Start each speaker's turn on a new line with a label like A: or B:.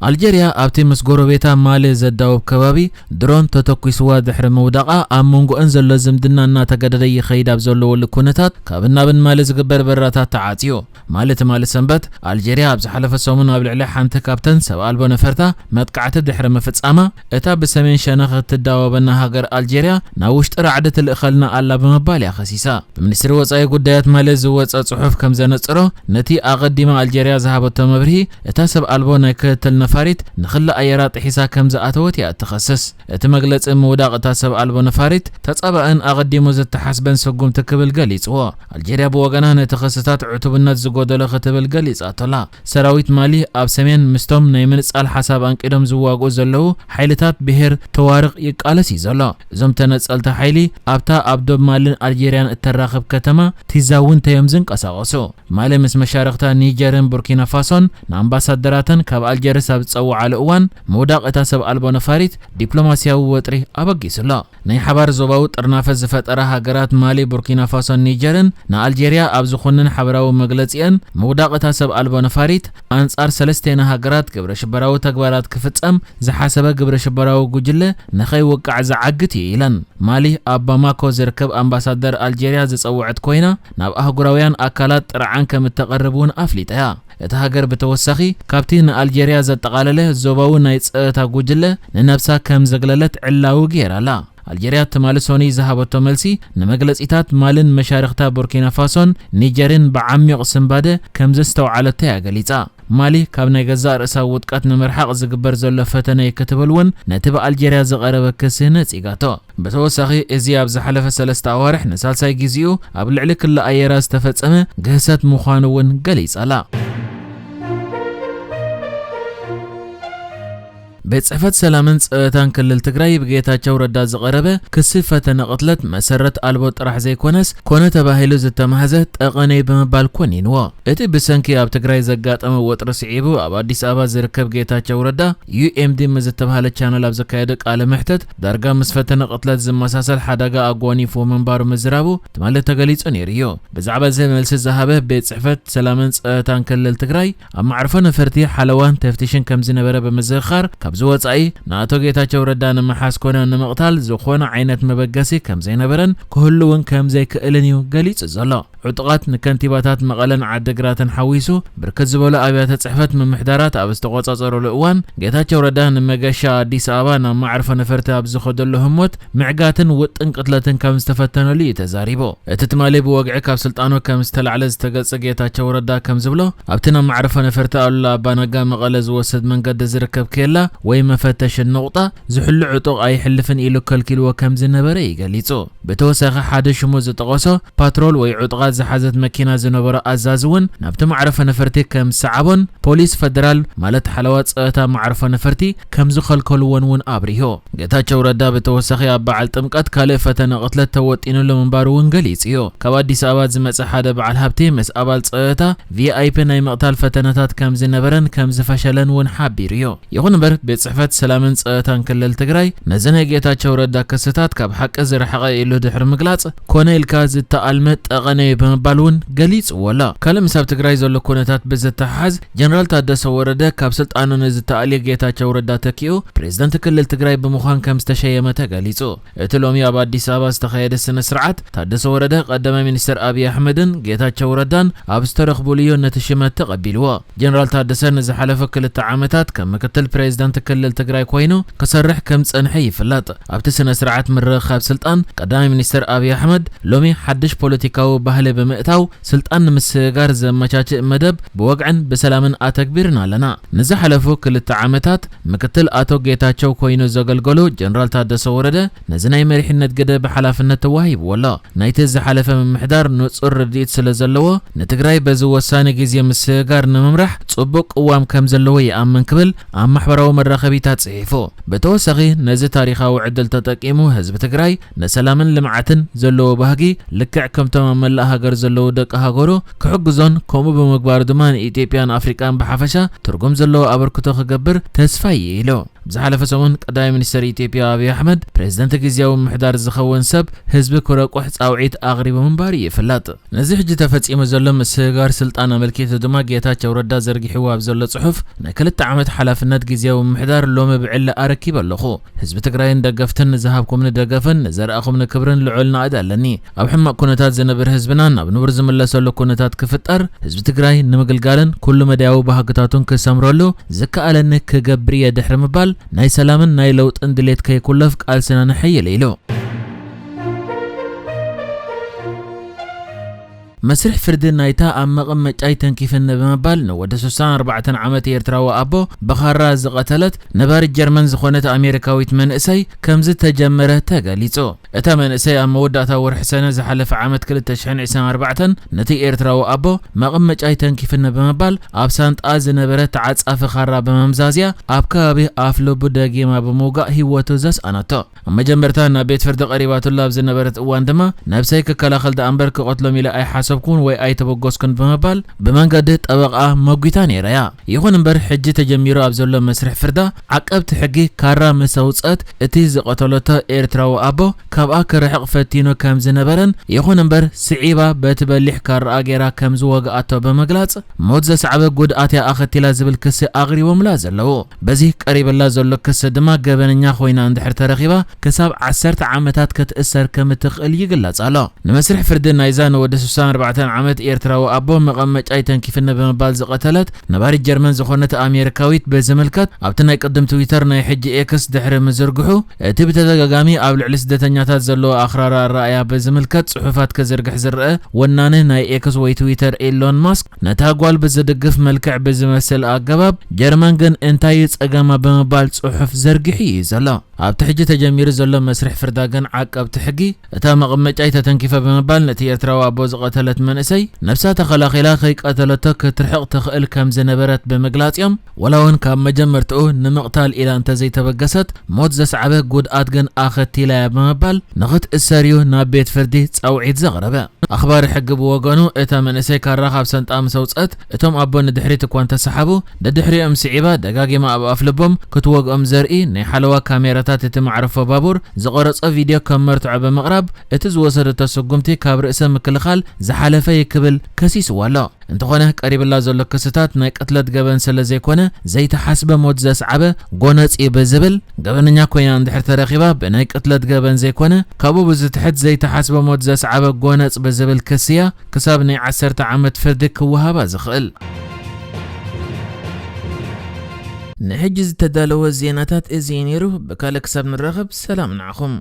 A: አልጄሪያ ኣብቲ ምስ ጎረቤታ ማሊ ዘዳውብ ከባቢ ድሮን ተተኩስዋ ድሕሪ መውዳቃ ኣብ መንጎአን ዘሎ ዝምድና እናተገደደ ይኸይድ ኣብ ዘለወሉ ኩነታት ካብ ናብን ማሊ ዝግበር በራታት ተዓጽዮ ማለት ሰንበት አልጄሪያ ኣብ ዝሓለፈ ሰሙን ኣብ ልዕሊ ሓንቲ ካብተን ሰብ ኣልቦ ነፈርታ መጥቃዕቲ ድሕሪ መፍጻማ እታ ብሰሜን ሸነኽ ትዳወበና ሃገር አልጄሪያ ናብ ውሽጢ ራዕዲ ትልእኸልና ኣላ ብምባል ያኸሲሳ ሚኒስትሪ ወጻኢ ጉዳያት ማሊ ዝወፀ ጽሑፍ ከም ዘነጽሮ ነቲ ኣቐዲማ አልጄሪያ ዝሃበቶ መብርሂ እታ ሰብ ኣልቦ ናይ ክትል ነፋሪት ንኽላ ኣየራት ሒሳ ከም ዝኣተወት ያተኸሰስ እቲ መግለጽ መውዳቕታ ሰብ ኣልቦ ነፋሪት ተጻባእን ኣቐዲሙ ዝተሓስበን ሰጉም ትክብል ገሊጽዎ አልጄሪያ ብወገና ነቲ ክስታት ዕቱብነት ዝጎደለ ክትብል ገሊጻቶላ ሰራዊት ማሊ ኣብ ሰሜን ምስቶም ናይ ምንጻል ሓሳብ አንቂዶም ዝዋግኡ ዘለዉ ሓይልታት ብሄር ተዋርቕ ይቃለስ ይዘሎ እዞም ተነጸልቲ ሓይሊ ኣብታ ኣብ ዶብ ማሊን አልጄሪያን እተራኽብ ከተማ ቲዛውን ተዮም ዝንቀሳቐሱ ማሊ ምስ መሻርክታ ኒጀርን ቡርኪና ፋሶን ንኣምባሳደራትን ካብ አልጄሪያ ኣብ ዝጸውዓሉ እዋን መውዳቕ እታ ሰብ ኣልቦ ነፋሪት ዲፕሎማሲያዊ ወጥሪ ኣበጊሱሎ ናይ ሓባር ዞባዊ ጥርናፈት ዝፈጠረ ሃገራት ማሊ ቡርኪና ፋሶን ኒጀርን ንአልጄሪያ ኣብ ዝኾነን ሓበራዊ መግለጺአን መውዳቕ እታ ሰብ ኣልቦ ነፋሪት አንጻር ሰለስቴና ሃገራት ግብረ ሽበራዊ ተግባራት ክፍጸም ዝሓሰበ ግብረ ሽበራዊ ጉጅለ ንኸይወቃዕ ዝዓግት ኢለን ማሊ ኣብ ባማኮ ዝርከብ ኣምባሳደር አልጄሪያ ዝጸውዐት ኮይና ናብ ኣህጉራውያን ኣካላት ጥርዓን ከም እተቐርቡን ኣፍሊጠያ እታ ሃገር ብተወሳኺ ካብቲ ንአልጄሪያ ዘጠቓለለ ዞባዊ ናይ ፀጥታ ጉጅለ ንነብሳ ከም ዘግለለት ዕላዊ ገይራላ አልጄሪያ ተማልሶኒ ዝሃበቶ መልሲ ንመግለጺታት ማልን መሻርክታ ቡርኪና ፋሶን ኒጀርን ብዓሚቕ ስምባደ ከም ዘስተውዓለተ ያገሊጻ ማሊ ካብ ናይ ገዛ ርእሳ ውጥቃት ንምርሓቕ ዝግበር ዘሎ ፈተነ ይከተበልውን ነቲ በአልጄሪያ ዝቐረበ ክስ ነጺጋቶ በተወሳኺ እዚ ኣብ ዝሓለፈ 3 ኣዋርሕ ንሳልሳይ ግዚኡ ኣብ ልዕሊ ክልል ኣየራ ዝተፈጸመ ግህሰት ምዃኑ እውን ገሊጻላ በጽሕፈት ሰላምን ጸጥታን ክልል ትግራይ ብጌታቸው ረዳ ዝቐረበ ክስ ፈተነ ቅትለት መሰረት አልቦ ጥራሕ ዘይኮነስ ኮነ ተባሂሉ ዝተማህዘ ጠቐነይ ብምባል ኮኒንዎ እቲ ብሰንኪ ኣብ ትግራይ ዘጋጠመ ወጥሪ ስዒቡ ኣብ አዲስ አበባ ዝርከብ ጌታቸው ረዳ ዩኤምዲ ምዝተባሃለ ቻነል ኣብ ዘካየደ ቃለ መሕተት ዳርጋ ምስ ፈተነ ቅትለት ዝመሳሰል ሓደጋ ኣጓኒፉ መንባሩ ምዝራቡ ትማለት ተገሊጹ ነይርዮ ብዛዕባ እዚ መልሲ ዝሃበ በጽሕፈት ሰላምን ጸጥታን ክልል ትግራይ ኣብ ማዕርፎ ነፈርቲ ሓለዋን ተፍቲሽን ከም ዝነበረ በመዘኻር ዝወጻኢ ናቶ ጌታቸው ረዳ ንመሓስ ኮነ ንምቕታል ዝኾነ ዓይነት መበገሲ ከም ዘይነበረን ክህልውን ከም ዘይክእልን እዩ ገሊጹ ዘሎ ዕጡቃት ንከንቲባታት መቐለን ዓዲግራትን ሓዊሱ ብርክት ዝበሉ ኣብያተ ጽሕፈት ምምሕዳራት ኣብ ዝተቆጻጸረሉ እዋን ጌታቸው ረዳ ንመገሻ አዲስ አበባ ናብ ማዕርፎ ነፈርቲ ኣብ ዝኸደሉ ህሞት ምዕጋትን ውጥን ቅትለትን ከም ዝተፈተነሉ ተዛሪቦ እቲ ትማሊ ብወግዒ ካብ ስልጣኑ ከም ዝተላዕለ ዝተገጸ ጌታቸው ረዳ ከም ዝብሎ ኣብቲ ናብ ማዕርፎ ነፈርቲ ኣሉላ ኣባነጋ መቐለ ዝወስድ መንገዲ ዝርከብ ከላ ወይ መፈተሽ ንቁጣ ዝሕሉ ዕጡቕ ኣይሕልፍን ኢሉ ከልኪልዎ ከም ዝነበረ ይገሊጹ በተወሳኺ ሓደ ሽሙ ዝጠቐሶ ፓትሮል ወይ ዕጡቓት ዝሓዘት መኪና ዝነበረ ኣዛዝውን ናብቲ ማዕረፈ ነፈርቲ ከም ሰዓቦን ፖሊስ ፌደራል ማለት ሓለዋት ጸጥታ ማዕረፈ ነፈርቲ ከም ዝኸልከልዎን እውን ኣብሪሆ ጌታቸው ረዳ በተወሳኺ ኣብ በዓል ጥምቀት ካልእ ፈተነ ቅትለት ተወጢኑሉ መንባሩ እውን ገሊጽዮ ካብ አዲስ አበባ ዝመጸ ሓደ በዓል ሃብቲ ምስ ኣባል ጸጥታ ቪአይፒ ናይ መቕታል ፈተነታት ከም ዝነበረን ከም ዝፈሸለን እውን ሓቢርዮ ይኹን እምበር በጽሕፈት ሰላምን ጸጥታን ክልል ትግራይ ነዘነ ጌታቸው ረዳ ክስታት ካብ ሓቂ ዝረሓቐ ኢሉ ድሕሪ ምግላጽ ኮነ ኢልካ ዝተኣልመ ጠቐነይ በመባልውን ገሊጽ ወላ ካለ ምሳብ ትግራይ ዘሎ ኩነታት ብዝተሓዝ ጀነራል ታደሰ ወረደ ካብ ስልጣኑ ንዝተኣልየ ጌታቸው ረዳ ተኪኡ ፕሬዝዳንት ክልል ትግራይ ብምዃን ከም ዝተሸየመ ተገሊጹ እቲ ሎሚ ኣብ አዲስ አበባ ዝተኻየደ ስነ ስርዓት ታደሰ ወረደ ቀዳማይ ሚኒስትር አብይ አሕመድን ጌታቸው ረዳን ኣብ ዝተረኽቡልዮ ነቲ ሽመት ተቐቢልዎ ጀነራል ታደሰ ንዝሓለፈ 2 ዓመታት ከም ምክትል ፕሬዝዳንት ክልል ትግራይ ኮይኑ ክሰርሕ ከም ጸንሐ ይፍለጥ ኣብቲ ስነ ስርዓት ምርኻብ ስልጣን ቀዳማይ ሚኒስትር አብይ አሕመድ ሎሚ ሓድሽ ፖለቲካዊ ባህሊ ብምእታው ስልጣን ንምስጋር ዘመቻችእ መደብ ብወግዕን በሰላምን ኣተግቢርና ኣለና ንዝሓለፉ 2 ዓመታት ምክትል አቶ ጌታቸው ኮይኑ ዘገልገሉ ጀነራል ታደሰ ወረደ ነዝናይ መሪሕነት ገደ ብሓላፍነት ተዋሂብዎሎ ናይቲ ዝሓለፈ ምምሕዳር ንጹር ርድኢት ስለዘለዎ ንትግራይ በዚ ወሳነ ግዜ ምስጋር ንምምራሕ ጽቡቕ ቅዋም ከም ዘለዎ ይኣምን ክብል ኣብ ማሕበራዊ መራኸቢታት ጽሒፉ በተወሳኺ ነዚ ታሪኻዊ ዕድል ተጠቂሙ ህዝቢ ትግራይ ንሰላምን ልምዓትን ዘለዎ ባህጊ ልክዕ ከምቶም መላእ ሃገር ዘለዎ ደቂ ሃገሩ ክሕግዞን ከምኡ ብምግባር ድማ ንኢትዮጵያን ኣፍሪካን ብሓፈሻ ትርጉም ዘለዎ ኣበርክቶ ክገብር ተስፋ ይኢሎ بزحلف سمون قدام منستر إثيوبيا أبي أحمد بريزيدنت غيزياو محدار زخون سب حزب كرقوح ጻውዒት أغرب منبار يفلط نزي حج تفصيم زلو مسغار سلطان ملكيت دما ጌታቸው ረዳ ዘርጊሕዎ ኣብ ዘሎ ጽሑፍ ናይ ክልተ ዓመት ሓላፍነት ግዚያዊ ምሕዳር ሎሚ ብዕለ ኣረኪብ ኣለኹ ህዝቢ ትግራይን ደገፍትን ዝሃብኩምን ደገፈን ዘርአኹምን ክብርን ልዑልና ኣዳለኒ ኣብ ሕማቅ ኩነታት ዝነብር ህዝብና ናብ ንብር ዝመለሰሉ ኩነታት ክፍጠር ህዝቢ ትግራይ ንምግልጋልን ኩሉ መዳያዊ ባህግታቱን ክሰምረሉ ዝከኣለኒ ክገብር የድሕሪ ምባል ናይ ሰላምን ናይ ለውጥን ድሌት ከይኩለፍ ቃልስና ንሕይል ኢሉ مسرح فرد نايتا أمقم مجاي تنكيفن بمبال نود 64 عامت إيرتراو أبو بخارا زقتلت نبار الجرمن زخونة أمريكاويت من إساي كمز تجمره تغاليتو اتا من إساي أموداتا ورحسانة زحلف عامت كل تشحن 24 نتي إيرتراو أبو مقم مجاي تنكيفن بمبال أبسانت آز نبرة تعاز أفخارا بممزازيا أبكابي أفلو بداقي ما بموقع هيواتو زاس أناتو أما جمبرتان نبيت فرد قريبات الله بزي نبرة واندما نبسايك كلا خلد أمبرك قتلو ميلا أي حسب كون وي اي تبغوسكن بمبال بمنقد طبقه موغيتان يرايا يخون امبر حجي تجميرو ابزلو مسرح فردا عقبت حقي كارا مسوصات اتي زقتلته ايرتراو ابو كابا كرحق فتينو كم زنبرن يخون امبر سعيبا بتبلح كار اغيرا كم زوغاتو بمغلاص موت زسعب غداتيا اختيلا زبل كس اغريو ملازلو بزي قريب الله زلو كس دما غبننيا خوينا اندحر ترخيبا كساب 10 عامتات كتأثر كم تخيل يغلاصالو نمسرح فرد نايزان ود 64 عامت إيرتراو أبو مقمج أي تنكيفنا بمبال زقتلت نباري الجرمن زخونة أمريكاويت بزملكت أبتنا يقدم تويتر ناي حج إكس دحر مزرقحو تبت تدقامي أبل علس دتنياتات زلو أخرار الرأي بزملكت صحفات كزرقح زرقة ونانه ناي إكس وي تويتر إيلون ماسك نتاقوال بزدقف ملكع بزمسل أقباب جرمن جن انتايز أقاما بمبال صحف زرقحي زلا أبتحجي تجمير زلو مسرح فرداقن عاق أبتحقي أتا مقمج أي تنكيفة بمبال نتي إيرتراو أبو زقتلت منسي نفسها تخلاقيلا خيك قتلتك ترحق تخيل كم زنبرت بمقلاطيم ولون كم مجمرتو نمقتال إلى أنت زي تبقست موت زسعبه قود آدقن آخدتي لا بمبال نغت الساريو نابيت فردي تساوعيد زغربه أخبار حقب وقانو إتا منسي كارراخاب سنت آم سوصت إتم أبو ندحري تكوان تسحبو ددحري أم سعيبا دقاقي ما أبو أفلبهم كتوق أم زرقي ني حلوة كاميراتات تمعرفو بابور زغرص فيديو كمرتو عبا مقرب إتز وصد تسقمتي كابر اسم مكلخال زحالفة يكبل كسيس والا انتخونه قريب الله زلو كستات ناي قتلت غبن سلازي كونه زي تحسب موت زسعبه غونص يبزبل غبننيا كوينا اندحر ترخيبا بناي قتلت غبن زي كونه كابو بزتحت زي تحسب موت زسعبه غونص بزبل كسيا كساب ناي 10 عامت فردك وهابا زخل نحجز تدالو الزيناتات ازينيرو بكالك ساب نرغب سلام نعخم